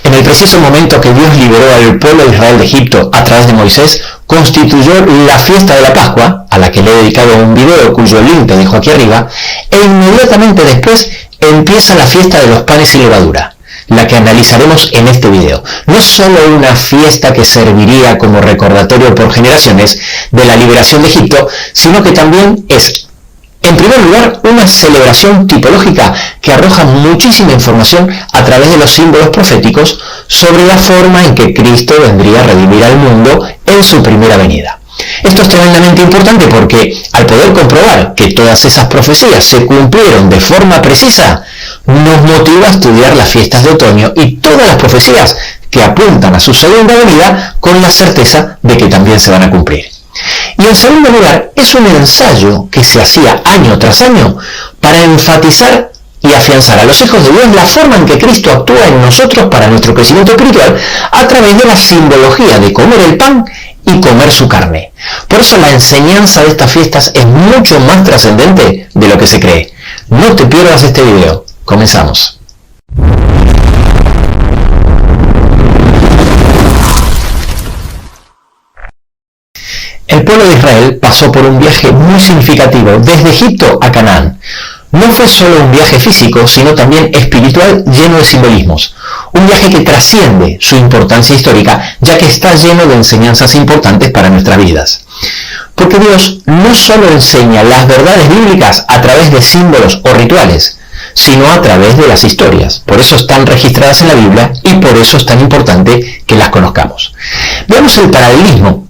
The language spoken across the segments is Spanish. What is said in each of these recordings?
En el preciso momento que Dios liberó al pueblo de Israel de Egipto a través de Moisés, constituyó la fiesta de la Pascua, a la que le he dedicado un video cuyo link te dejo aquí arriba, e inmediatamente después empieza la fiesta de los panes sin levadura, la que analizaremos en este video. No es solo una fiesta que serviría como recordatorio por generaciones de la liberación de Egipto, sino que también es, en primer lugar, una celebración tipológica que arroja muchísima información a través de los símbolos proféticos sobre la forma en que Cristo vendría a redimir al mundo en su primera venida. Esto es tremendamente importante porque, al poder comprobar que todas esas profecías se cumplieron de forma precisa, nos motiva a estudiar las fiestas de otoño y todas las profecías que apuntan a su segunda venida con la certeza de que también se van a cumplir. Y en segundo lugar, es un ensayo que se hacía año tras año para enfatizar y afianzar a los hijos de Dios la forma en que Cristo actúa en nosotros para nuestro crecimiento espiritual a través de la simbología de comer el pan y comer su carne. Por eso la enseñanza de estas fiestas es mucho más trascendente de lo que se cree. No te pierdas este video. Comenzamos. El pueblo de Israel pasó por un viaje muy significativo desde Egipto a Canaán. No fue solo un viaje físico, sino también espiritual lleno de simbolismos. Un viaje que trasciende su importancia histórica, ya que está lleno de enseñanzas importantes para nuestras vidas. Porque Dios no solo enseña las verdades bíblicas a través de símbolos o rituales, sino a través de las historias. Por eso están registradas en la Biblia y por eso es tan importante que las conozcamos. Veamos el paralelismo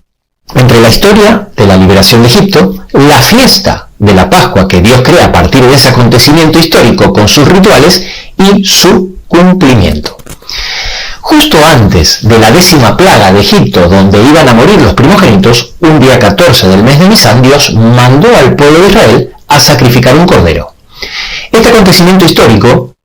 entre la historia de la liberación de Egipto, la fiesta de la Pascua que Dios crea a partir de ese acontecimiento histórico con sus rituales y su cumplimiento. Justo antes de la 10ª plaga de Egipto, donde iban a morir los primogénitos, un día 14 del mes de Nisán, Dios mandó al pueblo de Israel a sacrificar un cordero. Este acontecimiento histórico,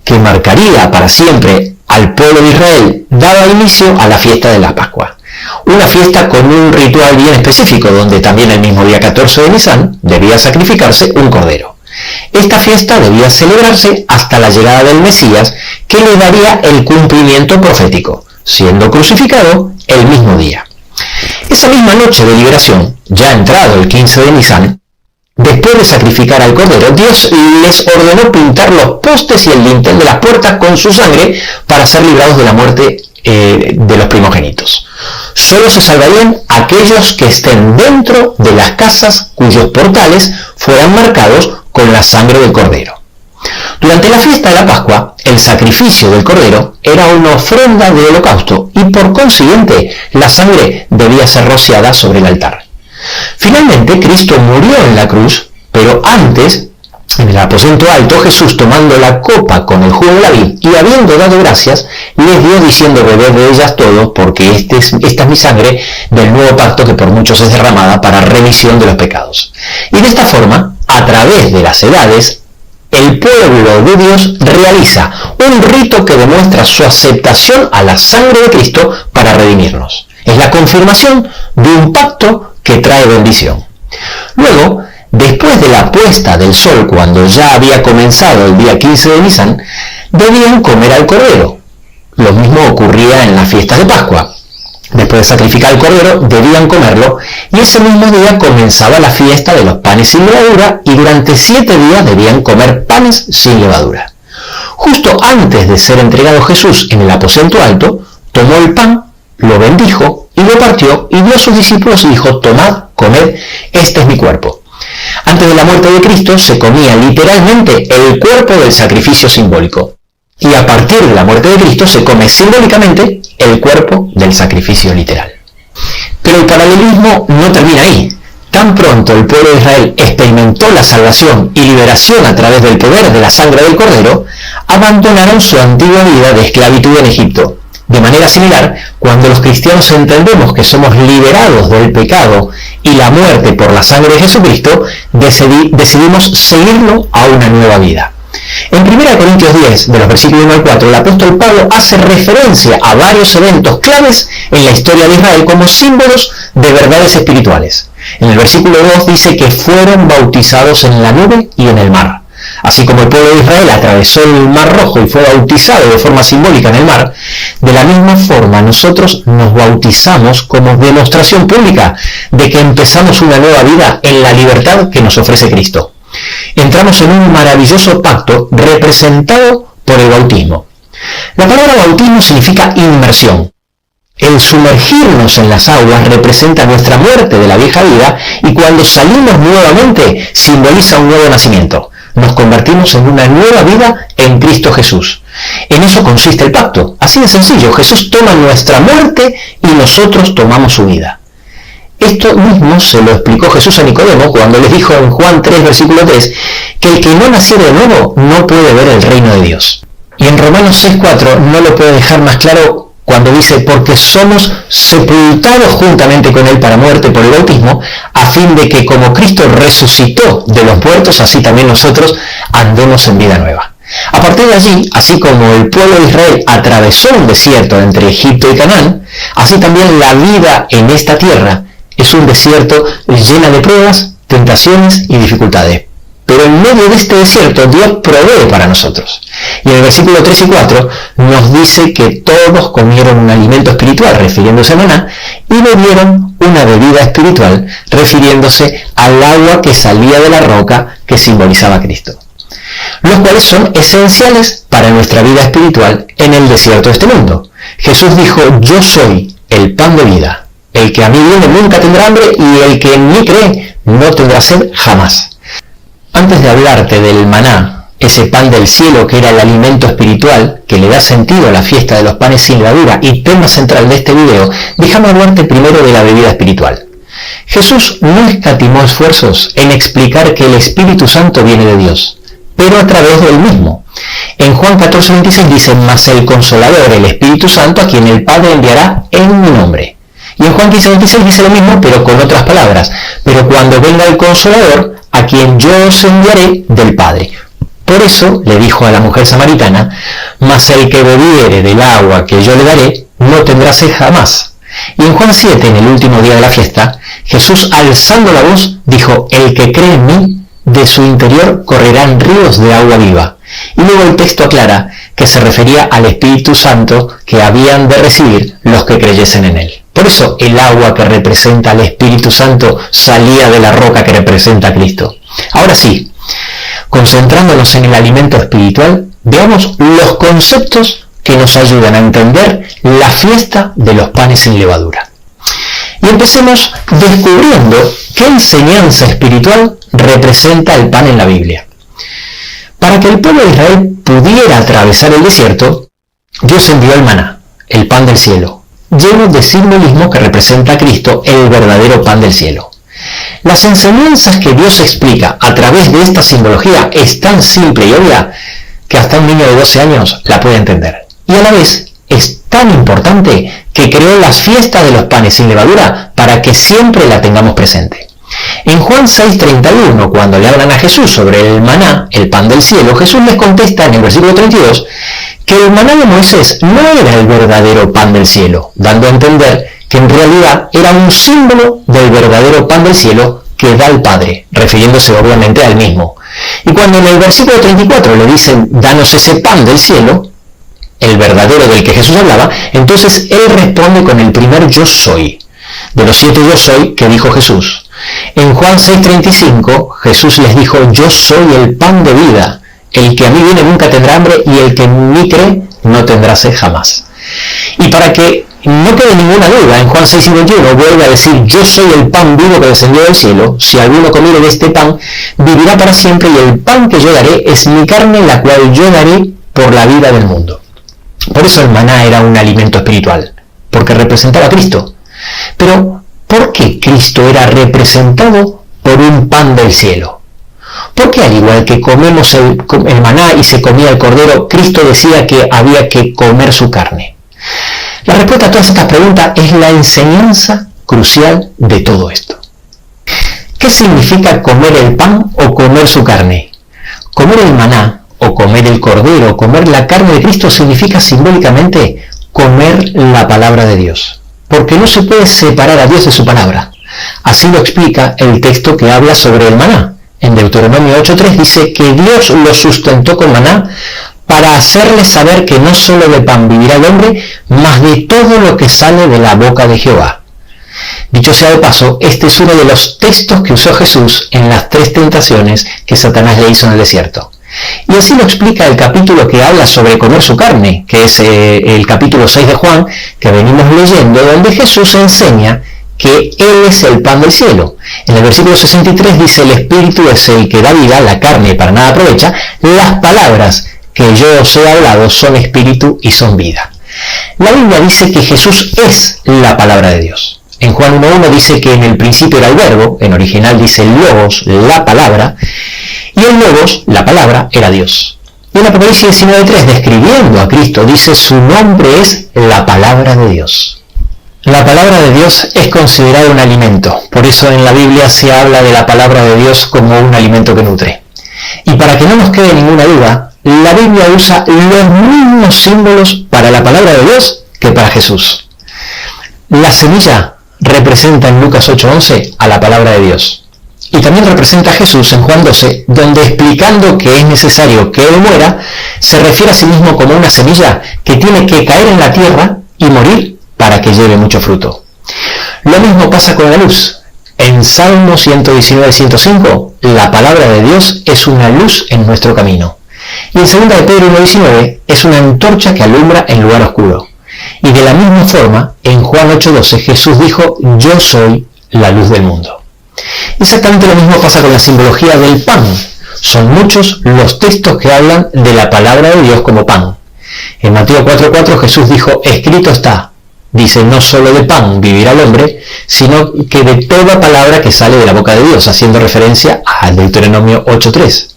que marcaría para siempre al pueblo de Israel, daba inicio a la fiesta de la Pascua. Una fiesta con un ritual bien específico, donde también el mismo día 14 de Nisán debía sacrificarse un cordero. Esta fiesta debía celebrarse hasta la llegada del Mesías, que le daría el cumplimiento profético, siendo crucificado el mismo día. Esa misma noche de liberación, ya entrado el 15 de Nisán, después de sacrificar al cordero, Dios les ordenó pintar los postes y el dintel de las puertas con su sangre para ser librados de la muerte de los primogénitos. Solo se salvarían aquellos que estén dentro de las casas cuyos portales fueran marcados con la sangre del cordero. Durante la fiesta de la Pascua, el sacrificio del cordero era una ofrenda de holocausto y por consiguiente la sangre debía ser rociada sobre el altar. Finalmente, Cristo murió en la cruz, pero antes, en el aposento alto, Jesús, tomando la copa con el jugo de la vid y habiendo dado gracias, les dio diciendo: bebed de ellas todos, porque esta es mi sangre del nuevo pacto que por muchos es derramada para remisión de los pecados. Y de esta forma, a través de las edades, el pueblo de Dios realiza un rito que demuestra su aceptación a la sangre de Cristo para redimirnos. Es la confirmación de un pacto que trae bendición. Luego, después de la puesta del sol, cuando ya había comenzado el día 15 de Nisán, debían comer al cordero. Lo mismo ocurría en las fiestas de Pascua. Después de sacrificar el cordero, debían comerlo, y ese mismo día comenzaba la fiesta de los panes sin levadura, y durante 7 días debían comer panes sin levadura. Justo antes de ser entregado Jesús en el aposento alto, tomó el pan, lo bendijo y lo partió, y dio a sus discípulos y dijo: tomad, comed, este es mi cuerpo. Antes de la muerte de Cristo se comía literalmente el cuerpo del sacrificio simbólico. Y a partir de la muerte de Cristo se come simbólicamente el cuerpo del sacrificio literal. Pero el paralelismo no termina ahí. Tan pronto el pueblo de Israel experimentó la salvación y liberación a través del poder de la sangre del cordero, abandonaron su antigua vida de esclavitud en Egipto. De manera similar, cuando los cristianos entendemos que somos liberados del pecado y la muerte por la sangre de Jesucristo, decidimos seguirlo a una nueva vida. En 1 Corintios 10, de los versículos 1 al 4, el apóstol Pablo hace referencia a varios eventos claves en la historia de Israel como símbolos de verdades espirituales. En el versículo 2 dice que fueron bautizados en la nube y en el mar. Así como el pueblo de Israel atravesó el Mar Rojo y fue bautizado de forma simbólica en el mar, De la misma forma, nosotros nos bautizamos como demostración pública de que empezamos una nueva vida en la libertad que nos ofrece Cristo. Entramos en un maravilloso pacto representado por el bautismo. La palabra bautismo significa inmersión. El sumergirnos en las aguas representa nuestra muerte de la vieja vida y cuando salimos nuevamente simboliza un nuevo nacimiento. Nos convertimos en una nueva vida en Cristo Jesús. En eso consiste el pacto. Así de sencillo, Jesús toma nuestra muerte y nosotros tomamos su vida. Esto mismo se lo explicó Jesús a Nicodemo cuando les dijo en Juan 3, versículo 3, que el que no naciera de nuevo no puede ver el reino de Dios. Y en Romanos 6:4 no lo puede dejar más claro cuando dice, porque somos sepultados juntamente con él para muerte por el bautismo, a fin de que como Cristo resucitó de los muertos, así también nosotros andemos en vida nueva. A partir de allí, así como el pueblo de Israel atravesó un desierto entre Egipto y Canaán, así también la vida en esta tierra es un desierto llena de pruebas, tentaciones y dificultades. Pero en medio de este desierto Dios provee para nosotros. Y en el versículo 3 y 4 nos dice que todos comieron un alimento espiritual, refiriéndose a maná, y bebieron una bebida espiritual, refiriéndose al agua que salía de la roca que simbolizaba a Cristo. Los cuales son esenciales para nuestra vida espiritual en el desierto de este mundo. Jesús dijo, yo soy el pan de vida. El que a mí viene nunca tendrá hambre y el que en mí cree no tendrá sed jamás. Antes de hablarte del maná, ese pan del cielo que era el alimento espiritual que le da sentido a la fiesta de los panes sin levadura y tema central de este video, déjame hablarte primero de la bebida espiritual. Jesús no escatimó esfuerzos en explicar que el Espíritu Santo viene de Dios, pero a través de él mismo. En Juan 14:26 dice, mas el Consolador, el Espíritu Santo, a quien el Padre enviará en mi nombre. Y en Juan 15:26 dice lo mismo, pero con otras palabras. Pero cuando venga el Consolador, a quien yo os enviaré del Padre. Por eso le dijo a la mujer samaritana, mas el que bebiere del agua que yo le daré, no tendrá sed jamás. Y en Juan 7, en el último día de la fiesta, Jesús, alzando la voz, dijo, el que cree en mí, de su interior correrán ríos de agua viva. Y luego el texto aclara que se refería al Espíritu Santo que habían de recibir los que creyesen en él. Por eso el agua que representa al Espíritu Santo salía de la roca que representa a Cristo. Ahora sí, concentrándonos en el alimento espiritual, veamos los conceptos que nos ayudan a entender la fiesta de los panes sin levadura. Y empecemos descubriendo qué enseñanza espiritual representa el pan en la Biblia. Para que el pueblo de Israel pudiera atravesar el desierto, Dios envió el maná, el pan del cielo, lleno de simbolismo que representa a Cristo, el verdadero pan del cielo. Las enseñanzas que Dios explica a través de esta simbología es tan simple y obvia que hasta un niño de 12 años la puede entender. Y a la vez es tan importante que creó las fiestas de los panes sin levadura para que siempre la tengamos presente. En Juan 6:31, cuando le hablan a Jesús sobre el maná, el pan del cielo, Jesús les contesta en el versículo 32 que el maná de Moisés no era el verdadero pan del cielo, dando a entender que en realidad era un símbolo del verdadero pan del cielo que da el Padre, refiriéndose obviamente al mismo. Y cuando en el versículo 34 le dicen, danos ese pan del cielo, el verdadero del que Jesús hablaba, entonces él responde con el primer yo soy, de los 7 yo soy que dijo Jesús. En Juan 6:35, Jesús les dijo, yo soy el pan de vida, el que a mí viene nunca tendrá hambre y el que en mí cree no tendrá sed jamás. Y para que no quede ninguna duda, en Juan 6:51 vuelve a decir, yo soy el pan vivo que descendió del cielo, si alguno comiere de este pan, vivirá para siempre y el pan que yo daré es mi carne, la cual yo daré por la vida del mundo. Por eso el maná era un alimento espiritual, porque representaba a Cristo. Pero, ¿por qué Cristo era representado por un pan del cielo? ¿Por qué al igual que comemos el maná y se comía el cordero, Cristo decía que había que comer su carne? La respuesta a todas estas preguntas es la enseñanza crucial de todo esto. ¿Qué significa comer el pan o comer su carne? Comer el maná o comer el cordero, comer la carne de Cristo significa simbólicamente comer la palabra de Dios. Porque no se puede separar a Dios de su palabra. Así lo explica el texto que habla sobre el maná. En Deuteronomio 8:3 dice que Dios lo sustentó con maná para hacerles saber que no solo de pan vivirá el hombre, mas de todo lo que sale de la boca de Jehová. Dicho sea de paso, este es uno de los textos que usó Jesús en las 3 tentaciones que Satanás le hizo en el desierto. Y así lo explica el capítulo que habla sobre comer su carne, que es el capítulo 6 de Juan, que venimos leyendo, donde Jesús enseña que Él es el pan del cielo. En el versículo 63 dice: el Espíritu es el que da vida, la carne para nada aprovecha, las palabras que yo os he hablado son espíritu y son vida. La Biblia dice que Jesús es la palabra de Dios. En Juan 1.1 dice que en el principio era el verbo, en original dice logos, la palabra, y el logos, la palabra, era Dios. Y en Apocalipsis 19.3, describiendo a Cristo, dice: su nombre es la palabra de Dios. La palabra de Dios es considerada un alimento, por eso en la Biblia se habla de la palabra de Dios como un alimento que nutre. Y para que no nos quede ninguna duda, la Biblia usa los mismos símbolos para la palabra de Dios que para Jesús. La semilla representa en Lucas 8.11 a la palabra de Dios. Y también representa a Jesús en Juan 12, donde explicando que es necesario que Él muera, se refiere a sí mismo como una semilla que tiene que caer en la tierra y morir para que lleve mucho fruto. Lo mismo pasa con la luz. En Salmo 119.105, la palabra de Dios es una luz en nuestro camino. Y en 2 de Pedro 1.19 es una antorcha que alumbra en lugar oscuro. Y de la misma forma, en Juan 8.12, Jesús dijo: yo soy la luz del mundo. Exactamente lo mismo pasa con la simbología del pan. Son muchos los textos que hablan de la palabra de Dios como pan. En Mateo 4.4 Jesús dijo: escrito está. Dice: no solo de pan vivirá el hombre, sino que de toda palabra que sale de la boca de Dios, haciendo referencia al Deuteronomio 8.3.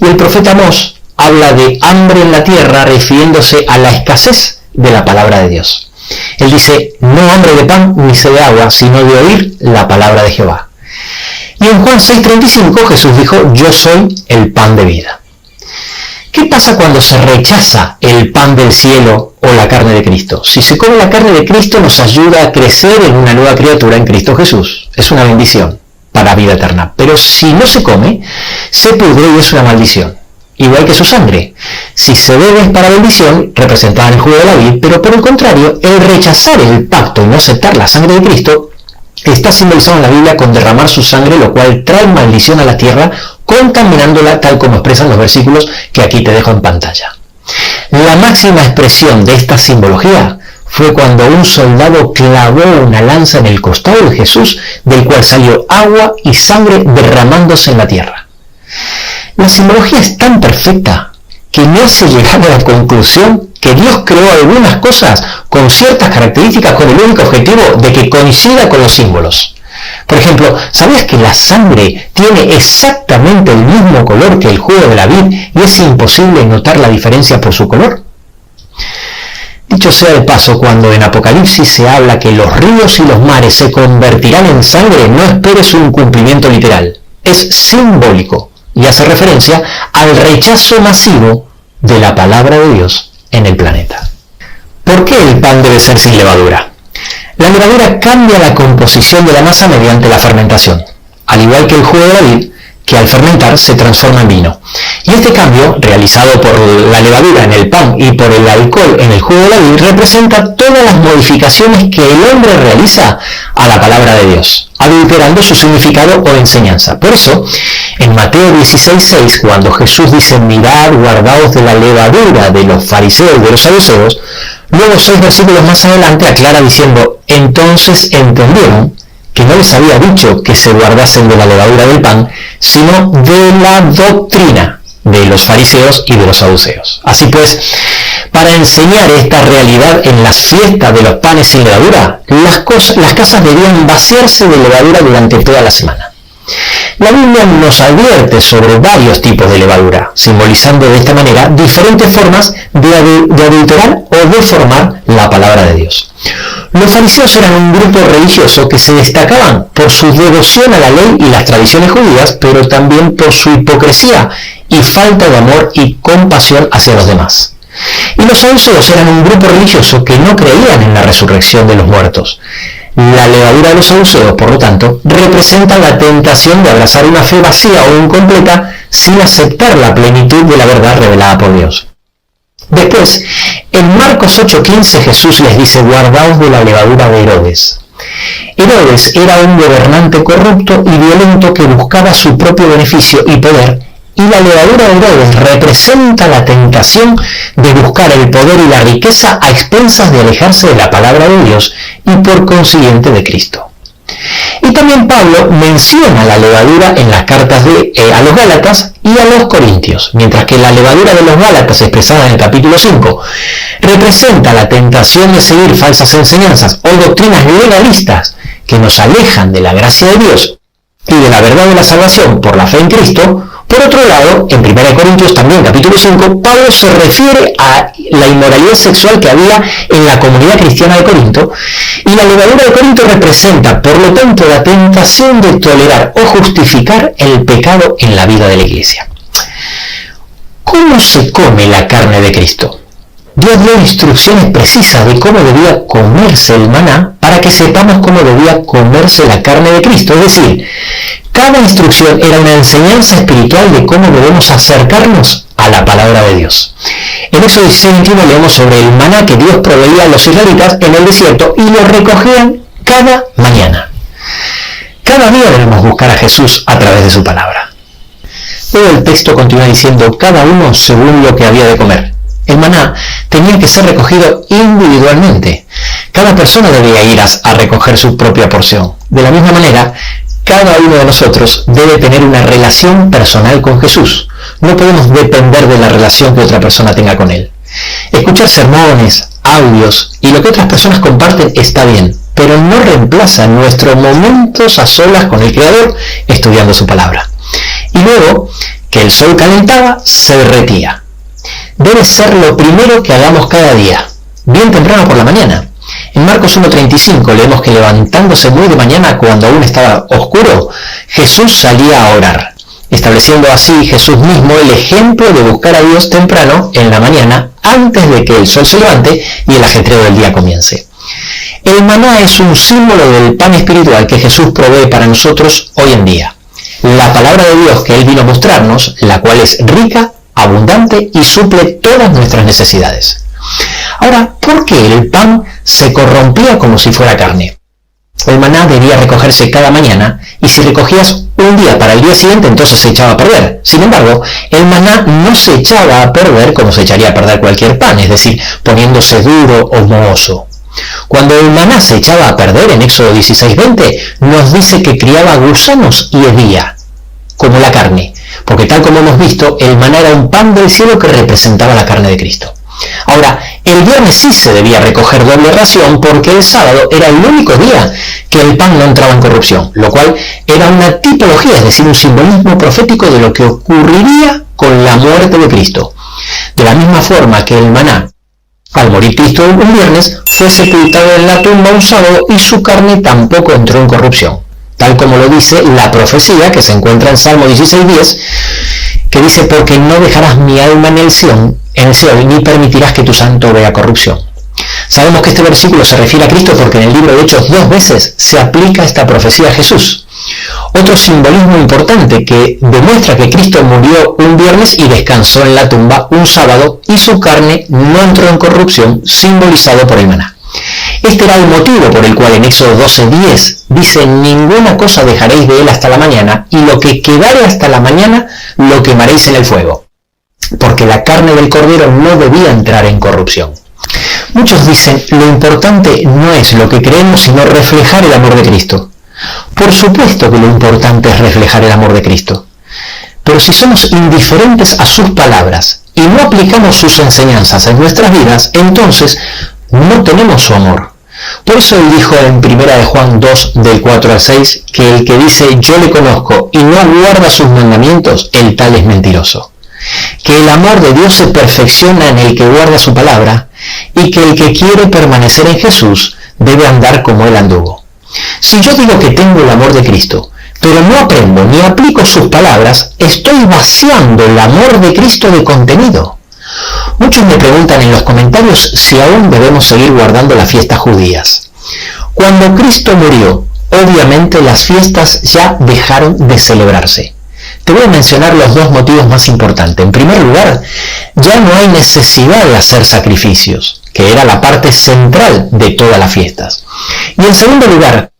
Y el profeta Amós habla de hambre en la tierra, refiriéndose a la escasez de la palabra de Dios. Él dice: no hambre de pan ni sed de agua, sino de oír la palabra de Jehová. Y en Juan 6.35 Jesús dijo: yo soy el pan de vida. ¿Qué pasa cuando se rechaza el pan del cielo o la carne de Cristo? Si se come la carne de Cristo, nos ayuda a crecer en una nueva criatura en Cristo Jesús. Es una bendición para vida eterna. Pero si no se come, se pudre y es una maldición. Igual que su sangre. Si se bebe es para bendición, representada en el jugo de la vid, pero por el contrario, el rechazar el pacto y no aceptar la sangre de Cristo está simbolizado en la Biblia con derramar su sangre, lo cual trae maldición a la tierra, contaminándola, tal como expresan los versículos que aquí te dejo en pantalla. La máxima expresión de esta simbología fue cuando un soldado clavó una lanza en el costado de Jesús, del cual salió agua y sangre derramándose en la tierra. La simbología es tan perfecta que me hace llegar a la conclusión que Dios creó algunas cosas con ciertas características con el único objetivo de que coincida con los símbolos. Por ejemplo, ¿sabías que la sangre tiene exactamente el mismo color que el jugo de la vid y es imposible notar la diferencia por su color? Dicho sea de paso, cuando en Apocalipsis se habla que los ríos y los mares se convertirán en sangre, no esperes un cumplimiento literal. Es simbólico y hace referencia al rechazo masivo de la palabra de Dios en el planeta. ¿Por qué el pan debe ser sin levadura? La levadura cambia la composición de la masa mediante la fermentación, al igual que el jugo de la vid, que al fermentar se transforma en vino. Y este cambio, realizado por la levadura en el pan y por el alcohol en el jugo de la vid, representa todas las modificaciones que el hombre realiza a la palabra de Dios, adulterando su significado o enseñanza. Por eso, en Mateo 16.6, cuando Jesús dice: mirad, guardaos de la levadura de los fariseos y de los saduceos, luego 6 versículos más adelante aclara diciendo: entonces entendieron que no les había dicho que se guardasen de la levadura del pan, sino de la doctrina de los fariseos y de los saduceos. Así pues, para enseñar esta realidad en las fiestas de los panes sin levadura, las casas debían vaciarse de levadura durante toda la semana. La Biblia nos advierte sobre varios tipos de levadura, simbolizando de esta manera diferentes formas de adulterar o deformar la palabra de Dios. Los fariseos eran un grupo religioso que se destacaban por su devoción a la ley y las tradiciones judías, pero también por su hipocresía y falta de amor y compasión hacia los demás. Y los saduceos eran un grupo religioso que no creían en la resurrección de los muertos. La levadura de los saduceos, por lo tanto, representa la tentación de abrazar una fe vacía o incompleta sin aceptar la plenitud de la verdad revelada por Dios. Después, en Marcos 8:15 Jesús les dice: guardaos de la levadura de Herodes. Herodes era un gobernante corrupto y violento que buscaba su propio beneficio y poder, y la levadura de Herodes representa la tentación de buscar el poder y la riqueza a expensas de alejarse de la palabra de Dios y por consiguiente de Cristo. Y también Pablo menciona la levadura en las cartas a los Gálatas y a los Corintios, mientras que la levadura de los Gálatas, expresada en el capítulo 5, representa la tentación de seguir falsas enseñanzas o doctrinas legalistas que nos alejan de la gracia de Dios y de la verdad de la salvación por la fe en Cristo. Por otro lado, en 1 Corintios también, capítulo 5, Pablo se refiere a la inmoralidad sexual que había en la comunidad cristiana de Corinto, y la levadura de Corinto representa, por lo tanto, la tentación de tolerar o justificar el pecado en la vida de la iglesia. ¿Cómo se come la carne de Cristo? Dios dio instrucciones precisas de cómo debía comerse el maná para que sepamos cómo debía comerse la carne de Cristo. Es decir, cada instrucción era una enseñanza espiritual de cómo debemos acercarnos a la palabra de Dios. En Éxodo 16:21 leemos sobre el maná que Dios proveía a los israelitas en el desierto y lo recogían cada mañana. Cada día debemos buscar a Jesús a través de su palabra. Luego el texto continúa diciendo: cada uno según lo que había de comer. El maná tenía que ser recogido individualmente. Cada persona debía ir a recoger su propia porción. De la misma manera, cada uno de nosotros debe tener una relación personal con Jesús. No podemos depender de la relación que otra persona tenga con Él. Escuchar sermones, audios y lo que otras personas comparten está bien, pero no reemplaza nuestros momentos a solas con el Creador estudiando su palabra. Y luego, que el sol calentaba, se derretía. Debe ser lo primero que hagamos cada día, bien temprano por la mañana. En Marcos 1:35 leemos que levantándose muy de mañana, cuando aún estaba oscuro, Jesús salía a orar, estableciendo así Jesús mismo el ejemplo de buscar a Dios temprano en la mañana, antes de que el sol se levante y el ajetreo del día comience. El maná es un símbolo del pan espiritual que Jesús provee para nosotros hoy en día. La palabra de Dios que Él vino a mostrarnos, la cual es rica, abundante y suple todas nuestras necesidades. Ahora, ¿por qué el pan se corrompía como si fuera carne? El maná debía recogerse cada mañana, y si recogías un día para el día siguiente, entonces se echaba a perder. Sin embargo, el maná no se echaba a perder como se echaría a perder cualquier pan, es decir, poniéndose duro o mohoso. Cuando el maná se echaba a perder, en Éxodo 16:20, nos dice que criaba gusanos y hedía, como la carne, porque tal como hemos visto, el maná era un pan del cielo que representaba la carne de Cristo. Ahora, el viernes sí se debía recoger doble ración porque el sábado era el único día que el pan no entraba en corrupción, lo cual era una tipología, es decir, un simbolismo profético de lo que ocurriría con la muerte de Cristo. De la misma forma que el maná, al morir Cristo un viernes, fue sepultado en la tumba un sábado y su carne tampoco entró en corrupción, tal como lo dice la profecía que se encuentra en Salmo 16:10, que dice: porque no dejarás mi alma en el Seol, ni permitirás que tu santo vea corrupción. Sabemos que este versículo se refiere a Cristo porque en el libro de Hechos 2 veces se aplica esta profecía a Jesús. Otro simbolismo importante que demuestra que Cristo murió un viernes y descansó en la tumba un sábado y su carne no entró en corrupción, simbolizado por el maná. Este era el motivo por el cual en Éxodo 12:10 dice: ninguna cosa dejaréis de él hasta la mañana, y lo que quedare hasta la mañana lo quemaréis en el fuego, porque la carne del cordero no debía entrar en corrupción. Muchos dicen: lo importante no es lo que creemos, sino reflejar el amor de Cristo. Por supuesto que lo importante es reflejar el amor de Cristo, pero si somos indiferentes a sus palabras y no aplicamos sus enseñanzas en nuestras vidas, entonces no tenemos su amor. Por eso él dijo en 1 de Juan 2, del 4 al 6, que el que dice yo le conozco y no guarda sus mandamientos, el tal es mentiroso. Que el amor de Dios se perfecciona en el que guarda su palabra, y que el que quiere permanecer en Jesús debe andar como él anduvo. Si yo digo que tengo el amor de Cristo, pero no aprendo ni aplico sus palabras, estoy vaciando el amor de Cristo de contenido. Muchos me preguntan en los comentarios si aún debemos seguir guardando las fiestas judías. Cuando Cristo murió, obviamente las fiestas ya dejaron de celebrarse. Te voy a mencionar los dos motivos más importantes. En primer lugar, ya no hay necesidad de hacer sacrificios, que era la parte central de todas las fiestas. Y en segundo lugar,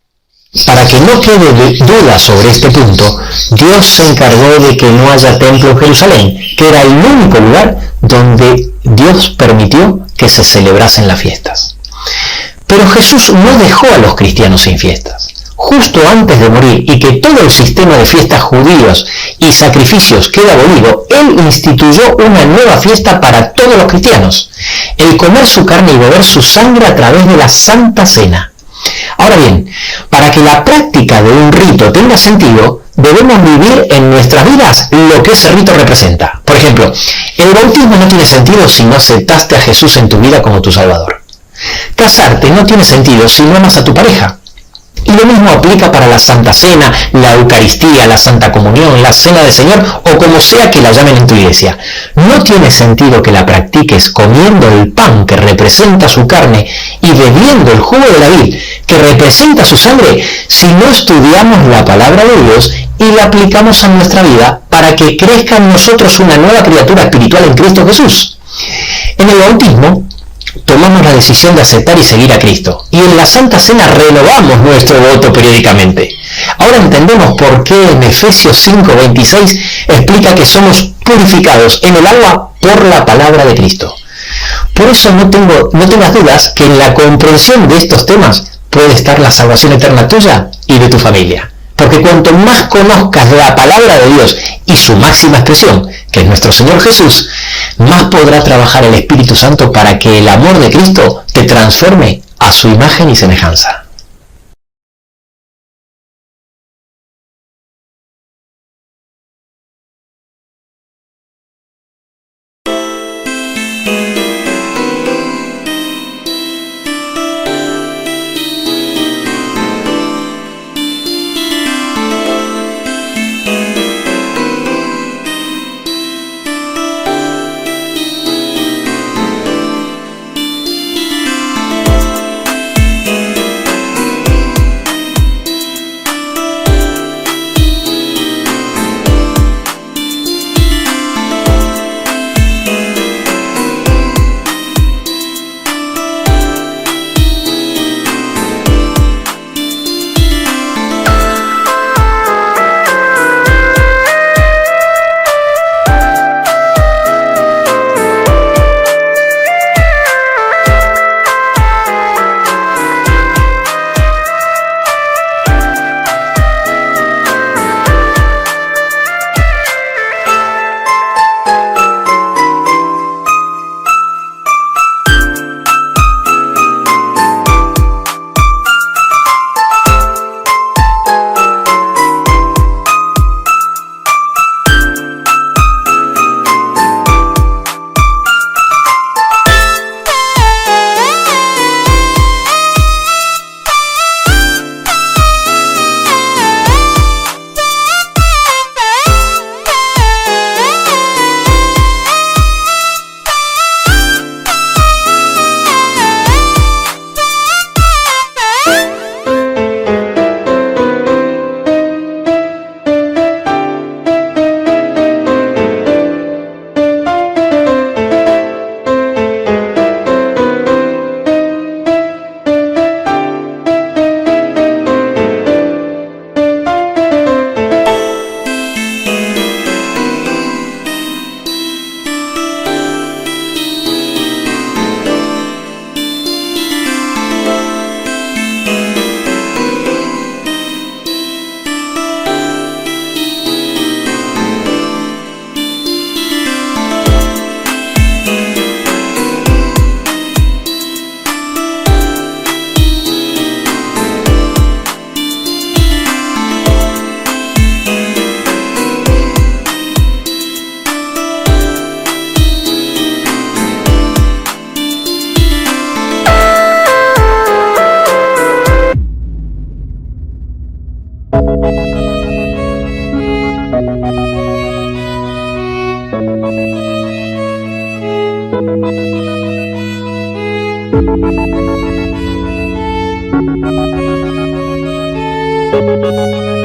para que no quede duda sobre este punto, Dios se encargó de que no haya templo en Jerusalén, que era el único lugar donde Dios permitió que se celebrasen las fiestas. Pero Jesús no dejó a los cristianos sin fiestas. Justo antes de morir y que todo el sistema de fiestas judíos y sacrificios queda abolido, Él instituyó una nueva fiesta para todos los cristianos: el comer su carne y beber su sangre a través de la Santa Cena. Ahora bien, para que la práctica de un rito tenga sentido, debemos vivir en nuestras vidas lo que ese rito representa. Por ejemplo, el bautismo no tiene sentido si no aceptaste a Jesús en tu vida como tu Salvador. Casarte no tiene sentido si no amas a tu pareja. Y lo mismo aplica para la Santa Cena, la Eucaristía, la Santa Comunión, la Cena del Señor o como sea que la llamen en tu iglesia. No tiene sentido que la practiques comiendo el pan que representa su carne y bebiendo el jugo de la vid que representa su sangre si no estudiamos la palabra de Dios y la aplicamos a nuestra vida para que crezca en nosotros una nueva criatura espiritual en Cristo Jesús. En el bautismo tomamos la decisión de aceptar y seguir a Cristo. Y en la Santa Cena renovamos nuestro voto periódicamente. Ahora entendemos por qué en Efesios 5:26 explica que somos purificados en el agua por la palabra de Cristo. Por eso no tengas dudas que en la comprensión de estos temas puede estar la salvación eterna tuya y de tu familia. Porque cuanto más conozcas la palabra de Dios y su máxima expresión, que es nuestro Señor Jesús, más podrá trabajar el Espíritu Santo para que el amor de Cristo te transforme a su imagen y semejanza. Thank you.